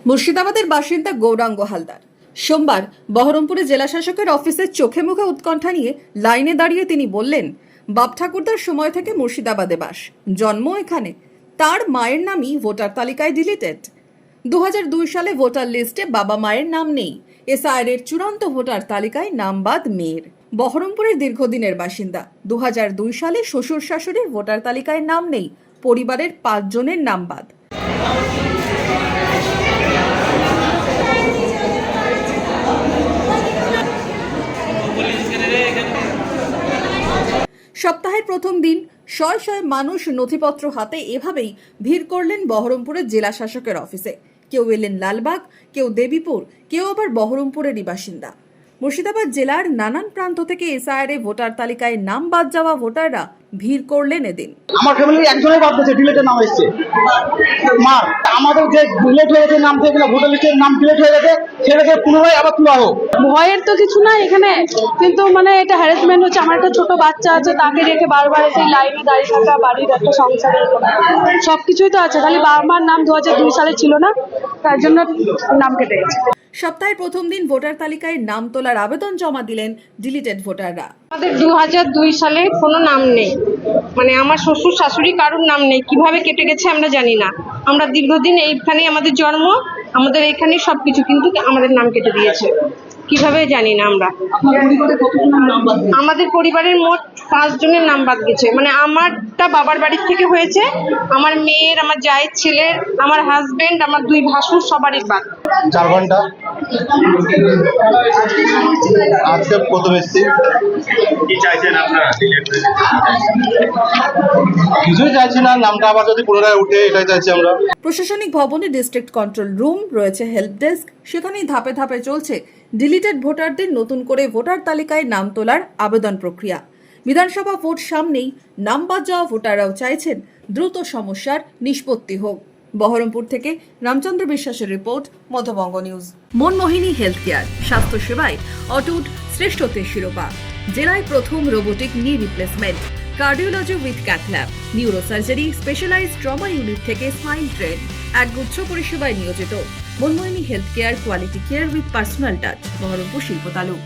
মুর্শিদাবাদের বাসিন্দা গৌরাঙ্গ হালদার সোমবার বহরমপুরে জেলা শাসকের অফিসের চোখে মুখে উৎকণ্ঠা নিয়ে লাইনে দাঁড়িয়ে তিনি বললেন, বাপ ঠাকুরদার সময় থেকে মুর্শিদাবাদে বাস, জন্ম এখানে, তার মায়ের নামই ভোটার তালিকায় ডিলিটেড। 2002 সালে ভোটার লিস্টে বাবা মায়ের নাম নেই, এসআইআর চূড়ান্ত ভোটার তালিকায় নাম বাদ মেয়ের। বহরমপুরের দীর্ঘদিনের বাসিন্দা, 2002 সালে শ্বশুর শাশুড়ির ভোটার তালিকায় নাম নেই, পরিবারের 5 জনের নাম বাদ। সপ্তাহের প্রথম দিন শয় শয় মানুষ নথিপত্র হাতে এভাবেই ভিড় করলেন বহরমপুরের জেলা শাসকের অফিসে। কেউ এলেন লালবাগ, কেউ দেবীপুর, কেউ আবার বহরমপুরেরই বাসিন্দা। মুর্শিদাবাদ জেলার নানান প্রান্ত থেকে এসআইআর ভোটার তালিকায় নাম বাদ যাওয়া ভোটাররা ভিড় করলেন এদিন। আমার ফ্যামিলির একজনের বাদ দিয়েছে, ডিলেটের নাম এসেছে মার। আমাদের যে ডিলেট হয়েছে নাম থেকে ভোটার লিস্টের নাম ডিলেট হয়ে গেছে, সেটাকে পুনরায় আবার তোলা হোক। ভয়ের তো কিছু না এখানে, কিন্তু মানে এটা হ্যারাসমেন্ট হচ্ছে। আমার একটা ছোট বাচ্চা আছে, তাকে রেখে বারবার এসে লাইনে দাঁড়িয়ে থাকা, বাড়ির একটা সংসারের সবকিছুই তো আছে, খালি বাবা মার নাম 2002 সালে ছিল না, তার জন্য নাম কেটে গেছে। সপ্তাহের প্রথম দিন ভোটার তালিকায় নাম তোলার আবেদন জমা দিলেন ডিলিটেড ভোটাররা। আমাদের 2002 সালে কোনো নাম নেই, মানে আমার শ্বশুর শাশুড়ি কারোর নাম নেই। কিভাবে কেটে গেছে আমরা জানি না। আমরা দীর্ঘদিন এইখানে আমাদের জন্ম, আমাদের এইখানে সবকিছু, কিন্তু আমাদের নাম কেটে দিয়েছে কিভাবে জানি না আমরা। আমাদের পরিবারের মোট 5 জনের নাম বাদ গেছে, মানে আমারটা বাবার বাড়ির থেকে হয়েছে, আমার মেয়ের, আমার জায়ের ছেলের, আমার হাজবেন্ড, আমার 2 ভাসুর, সবারই বাদ। 4 ঘন্টা আজকে প্রথম এসেছি। কি চাইছেন আপনারা? কিছুই চাইছি না, নামটা আবার যদি পুনরায় উঠে, এটাই চাইছি আমরা। প্রশাসনিক ভবনে ডিস্ট্রিক্ট কন্ট্রোল রুম রয়েছে, হেল্প ডেস্ক, সেখানেই ধাপে ধাপে চলছে ডিলিটেড ভোটারদের নতুন করে ভোটার তালিকায় নাম তোলার আবেদন প্রক্রিয়া। বিধানসভা ভোট সামনেই নাম বাদ যাওয়া ভোটাররাও চাইছেন দ্রুত সমস্যার নিষ্পত্তি হোক। বহরমপুর থেকে রামচন্দ্র বিশ্বাসের report, Madhyabanga news. Manmohini health care, স্বাস্থ্য সেবায় অটুট শ্রেষ্ঠত্বের শিরোপা। জেলায় প্রথম robotic knee replacement, cardiology with cath lab, neurosurgery, specialised trauma unit থেকে স্মাইল ট্রেন, একগুচ্ছ পরিষেবায় নিয়োজিত। Manmohini health care, quality care with personal touch, Baharampur শিল্প তালুক।